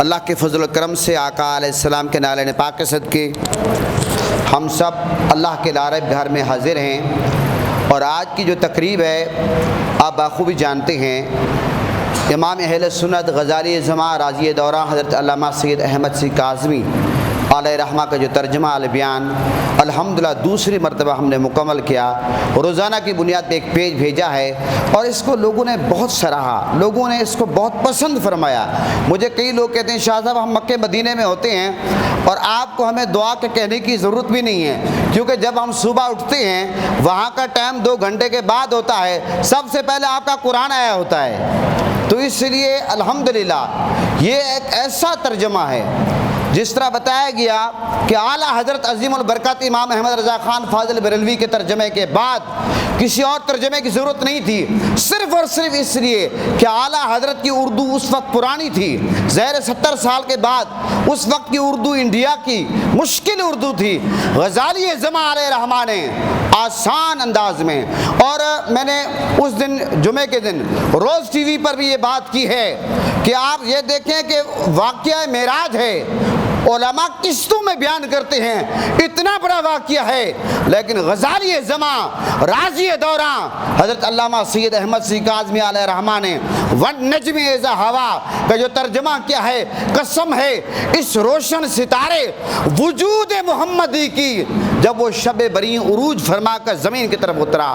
اللہ کے فضل و کرم سے آقا علیہ السلام کے نالے پاک کے صدقے ہم سب اللہ کے لارب گھر میں حاضر ہیں، اور آج کی جو تقریب ہے آپ بخوبی جانتے ہیں، امام اہل سنت غزالی زماں راضی دورہ حضرت علامہ سید احمد سی کاظمی علیہ رحمہ کا جو ترجمہ البیان الحمدللہ دوسری مرتبہ ہم نے مکمل کیا، روزانہ کی بنیاد پہ ایک پیج بھیجا ہے، اور اس کو لوگوں نے بہت سراہا، لوگوں نے اس کو بہت پسند فرمایا۔ مجھے کئی لوگ کہتے ہیں شاہ صاحب ہم مکہ مدینے میں ہوتے ہیں اور آپ کو ہمیں دعا کے کہنے کی ضرورت بھی نہیں ہے، کیونکہ جب ہم صبح اٹھتے ہیں وہاں کا ٹائم 2 گھنٹے کے بعد ہوتا ہے، سب سے پہلے آپ کا قرآن آیا ہوتا ہے، تو اس لیے الحمدللہ یہ ایک ایسا ترجمہ ہے جس طرح بتایا گیا کہ اعلیٰ حضرت عظیم البرکت امام احمد رضا خان فاضل بریلوی کے ترجمے کے بعد کسی اور ترجمے کی ضرورت نہیں تھی، صرف اور صرف اس لیے کہ اعلیٰ حضرت کی اردو اس وقت پرانی تھی، ظاہر 70 سال کے بعد اس وقت کی اردو انڈیا کی مشکل اردو تھی، غزالی زماں علیہ رحمہ نے آسان انداز میں، اور میں نے اس دن جمعے کے دن روز ٹی وی پر بھی یہ بات کی ہے کہ آپ یہ دیکھیں کہ واقعہ معراج ہے، علماء قسطوں میں بیان کرتے ہیں، اتنا بڑا واقعہ ہے، لیکن غزالی زماں راضی دورہ حضرت علامہ سید احمد سی کاظمی علیہ رحمہ نے والنجم اذا ہوا کا جو ترجمہ کیا ہے، قسم ہے اس روشن ستارے وجود محمدی کی جب وہ شب بری عروج فرما کر زمین کی طرف اترا،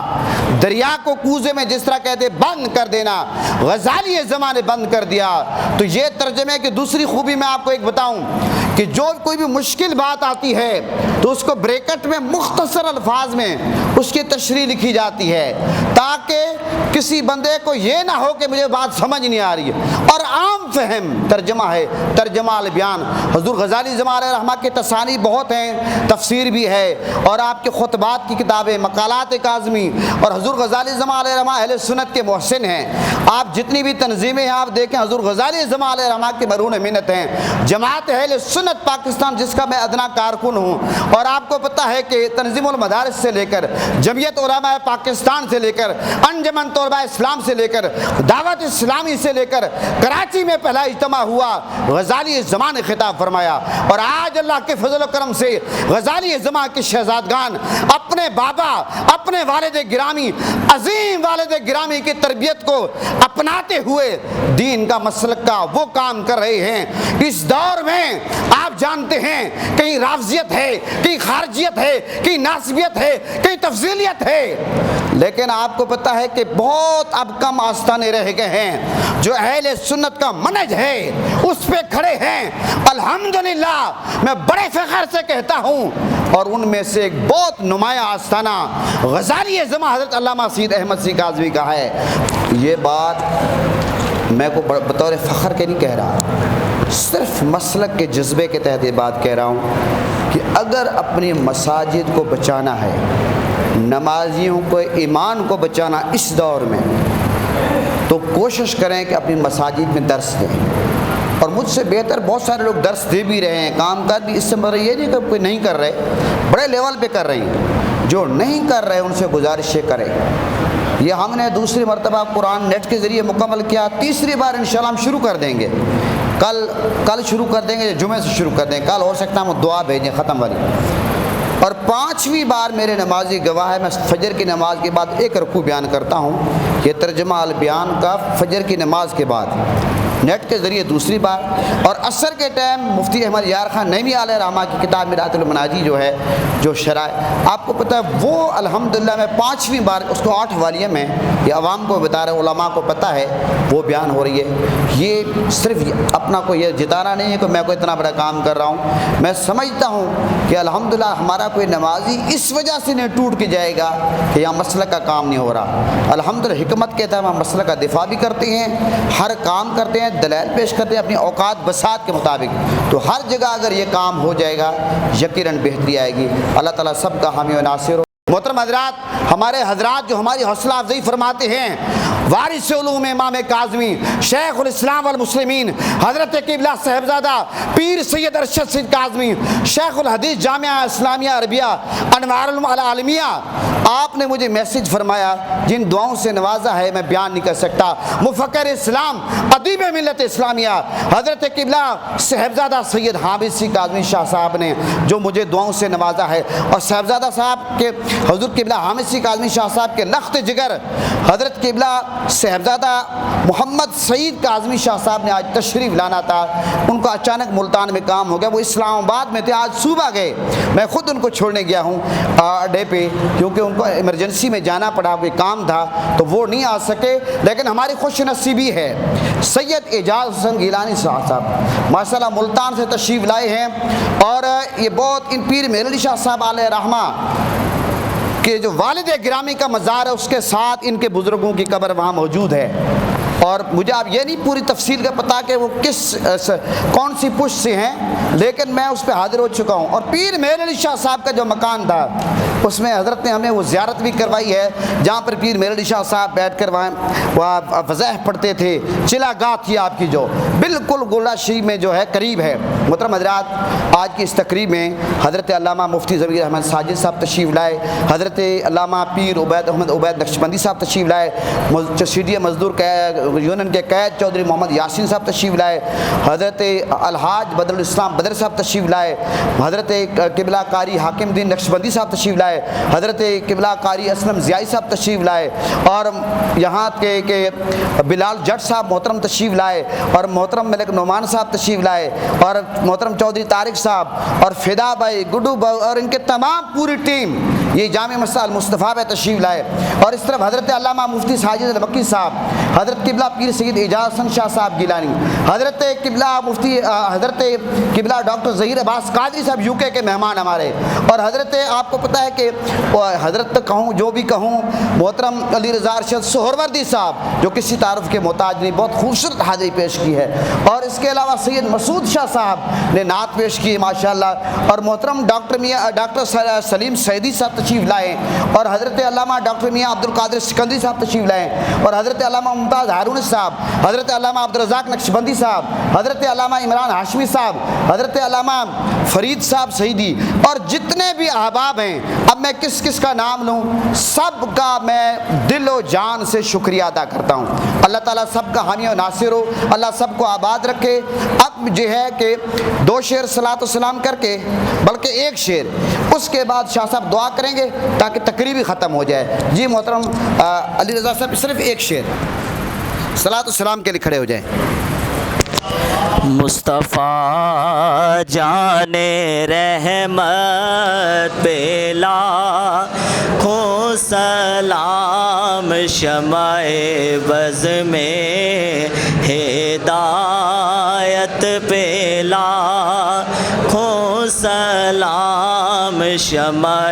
دریا کو کوزے میں جس طرح کہتے بند کر دینا، غزالی زماں نے بند کر دیا۔ تو یہ ترجمے کی دوسری خوبی میں آپ کو ایک بتاؤں کہ جو کوئی بھی مشکل بات آتی ہے تو اس کو بریکٹ میں مختصر الفاظ میں اس کی تشریح لکھی جاتی ہے، تاکہ کسی بندے کو یہ نہ ہو کہ مجھے بات سمجھ نہیں آ رہی ہے، اور عام فہم ترجمہ ہے ترجمہ البیان۔ حضور غزالی زماں علیہ رحمہ کے تصانیف بہت ہیں، تفسیر بھی ہے، اور آپ کے خطبات کی کتابیں مقالات کاظمی، اور حضور غزالی زماں علیہ رحمہ اہل سنت کے محسن ہیں۔ آپ جتنی بھی تنظیمیں ہیں آپ دیکھیں، حضور غزالی زماں علیہ رحمہ کی مرہون منت ہیں۔ جماعت اہل سنت پاکستان جس کا میں ادنا کارکن ہوں، اور آپ کو پتہ ہے کہ تنظیم المدارس سے لے کر جمعیت علماء پاکستان سے لے کر انجمن طلباء اسلام سے لے کر دعوت اسلامی سے لے کر کراچی میں پہلا اجتماع ہوا، غزالی زماں نے خطاب فرمایا، اور آج اللہ کے فضل و کرم سے غزالی زماں کے شہزادگان اپنے بابا اپنے والد گرامی عظیم والد گرامی کی تربیت کو اپناتے ہوئے دین کا مسلک کا وہ کام کر رہے ہیں۔ اس دور میں آپ جانتے ہیں کہیں رافضیت ہے، کہیں خارجیت ہے، کہیں ناسبیت ہے، کہیں تفضیلیت ہے، لیکن آپ کو پتہ ہے کہ بہت اب کم آستانے رہ گئے ہیں جو اہل سنت کا منہج ہے اس پہ کھڑے ہیں۔ الحمدللہ میں بڑے فخر سے کہتا ہوں، اور ان میں سے ایک بہت نمایاں آستانہ غزالی زماں حضرت علامہ سید احمد سی کاظمی کا ہے۔ یہ بات میں کو بطور فخر کے نہیں کہہ رہا، صرف مسلک کے جذبے کے تحت یہ بات کہہ رہا ہوں کہ اگر اپنی مساجد کو بچانا ہے، نمازیوں کو ایمان کو بچانا اس دور میں، تو کوشش کریں کہ اپنی مساجد میں درس دیں، اور مجھ سے بہتر بہت سارے لوگ درس دے بھی رہے ہیں، کام کر بھی، اس سے مطلب یہ نہیں کہ کوئی نہیں کر رہے، بڑے لیول پہ کر رہے ہیں، جو نہیں کر رہے ان سے گزارشیں کریں۔ یہ ہم نے دوسری مرتبہ قرآن نیٹ کے ذریعے مکمل کیا، تیسری بار انشاءاللہ ہم شروع کر دیں گے، کل شروع کر دیں گے، جمعے سے شروع کر دیں گے، کل ہو سکتا ہے ہم دعا بھیجیں ختم والی، اور 5ویں بار میرے نمازی گواہ ہے، میں فجر کی نماز کے بعد ایک رکوع بیان کرتا ہوں، یہ ترجمہ البیان کا فجر کی نماز کے بعد نیٹ کے ذریعے دوسری بار، اور عصر کے ٹائم مفتی احمد یار خان نعیمی علیہ رحمہ کی کتاب میرات المناجی جو ہے، جو شرائع آپ کو پتہ ہے، وہ الحمدللہ میں 5ویں بار اس کو 8 والیہ میں یہ عوام کو بتا رہے، علماء کو پتہ ہے وہ بیان ہو رہی ہے۔ یہ صرف اپنا کو یہ جتانا نہیں ہے کہ میں کوئی اتنا بڑا کام کر رہا ہوں، میں سمجھتا ہوں کہ الحمدللہ ہمارا کوئی نمازی اس وجہ سے نہیں ٹوٹ کے جائے گا کہ یہاں مسلک کا کام نہیں ہو رہا۔ الحمدللہ حکمت کے تحت ہم مسلک کا دفاع بھی کرتے ہیں، ہر کام کرتے ہیں، دلائل پیش کرتے ہیں اپنی اوقات بساط کے مطابق، تو ہر جگہ اگر یہ کام ہو جائے گا یقیناً بہتری آئے گی۔ اللہ تعالیٰ سب کا حامی و ناصر ہو۔ محترم حضرات، ہمارے حضرات جو ہماری حوصلہ افزائی فرماتے ہیں وارث علوم امام کاظمی شیخ الاسلام والمسلمین حضرت قبلہ صاحبزادہ پیر سید ارشد سید کاظمی شیخ الحدیث جامعہ اسلامیہ عربیہ انوار العالمیہ، آپ نے مجھے میسج فرمایا جن دعاؤں سے نوازا ہے میں بیان نہیں کر سکتا۔ مفکر اسلام ادیب ملت اسلامیہ حضرت قبلہ صاحبزادہ سید حامد سید کاظمی شاہ صاحب نے جو مجھے دعاؤں سے نوازا ہے، اور صاحبزادہ صاحب کے حضور قبلہ حامد سید کاظمی شاہ صاحب کے لخت جگر حضرت قبلہ صاحبزادہ محمد سعید کاظمی شاہ صاحب نے آج تشریف لانا تھا، ان کو اچانک ملتان میں کام ہو گیا، وہ اسلام آباد میں تھے، آج صبح گئے، میں خود ان کو چھوڑنے گیا ہوں اڈے پہ کیونکہ ان کو ایمرجنسی میں جانا پڑا، کوئی کام تھا تو وہ نہیں آ سکے۔ لیکن ہماری خوش نصیبی ہے سید اعجاز حسین گیلانی صاحب ماشاءاللہ ملتان سے تشریف لائے ہیں، اور یہ بہت ان پیر مہر علی شاہ صاحب علیہ رحمہ کہ جو والد گرامی کا مزار ہے اس کے ساتھ ان کے بزرگوں کی قبر وہاں موجود ہے، اور مجھے اب یہ نہیں پوری تفصیل کا پتہ کہ وہ کون سی پشت سے ہیں، لیکن میں اس پہ حاضر ہو چکا ہوں۔ اور پیر مہر علی شاہ صاحب کا جو مکان تھا اس میں حضرت نے ہمیں وہ زیارت بھی کروائی ہے جہاں پر پیر مہر علی شاہ صاحب بیٹھ کر وہاں وظائف پڑھتے تھے، چلا گاہ تھی آپ کی جو بالکل گولڈا شریف میں جو ہے قریب ہے۔ محترم حضرات، آج کی اس تقریب میں حضرت علامہ مفتی ضمیر احمد ساجد صاحب تشریف لائے، حضرت علامہ پیر عبید احمد عبید نقشبندی صاحب تشریف لائے، چشیدیہ مزدور یونین کے قید چودھری محمد یاسین صاحب تشریف لائے، حضرت الحاج بدر الاسلام بدر صاحب تشریف لائے، حضرت قبلہ قاری حاکم الدین نقشبندی صاحب تشریف لائے، حضرت قبلہ قاری اسلم ضیائی صاحب تشریف لائے، اور یہاں کے بلال جٹ صاحب محترم تشریف لائے، اور محترم ملک نعمان صاحب تشریف لائے، اور محترم چودھری طارق صاحب اور فدا بھائی گڈو بھائی اور ان کے تمام پوری ٹیم یہ جامع مسجد المصطفیٰ میں تشریف لائے، اور اس طرف حضرت علامہ مفتی ساجد البکی صاحب، حضرت قبلہ پیر سید اعجاز حسن شاہ صاحب گیلانی، حضرت قبلہ مفتی حضرت قبلہ ڈاکٹر ظہیر عباس قادری صاحب یو کے مہمان ہمارے، اور حضرت آپ کو پتہ ہے کہ حضرت کہوں جو بھی کہوں محترم علی رضا ارشد سہروردی صاحب جو کسی تعارف کے محتاج نہیں، بہت خوبصورت حاضری پیش کی ہے، اور اس کے علاوہ سید مسعود شاہ صاحب نے نعت پیش کی ماشاءاللہ، اور محترم ڈاکٹر سلیم سیدی صاحب تشریف لائے، اور حضرت علامہ ڈاکٹر میاں عبد القادر سکندری صاحب تشریف لائے، اور حضرت علامہ ممتاز ہارون صاحب، حضرت علامہ عبدالرزاق نقشبندی صاحب، حضرت علامہ عمران ہاشمی صاحب، حضرت علامہ فرید صاحب سعیدی، اور جتنے بھی احباب ہیں، اب میں کس کس کا نام لوں، سب کا میں دل و جان سے شکریہ ادا کرتا ہوں۔ اللہ تعالیٰ سب کا حامی و ناصر ہو، اللہ سب کو آباد رکھے۔ اب جو ہے کہ 2 شعر صلاۃ و سلام کر کے بلکہ 1 شعر اس کے بعد شاہ صاحب دعا کریں گے تاکہ تقریب ہی ختم ہو جائے۔ جی محترم علی رضا صاحب صرف 1 شعر صلاۃ و سلام کے لیے کھڑے ہو جائیں۔ مصطفیٰ جان رحمت پہ لاکھوں سلام، شمع بز میں ہدایت پہ لاکھوں سلام، شمع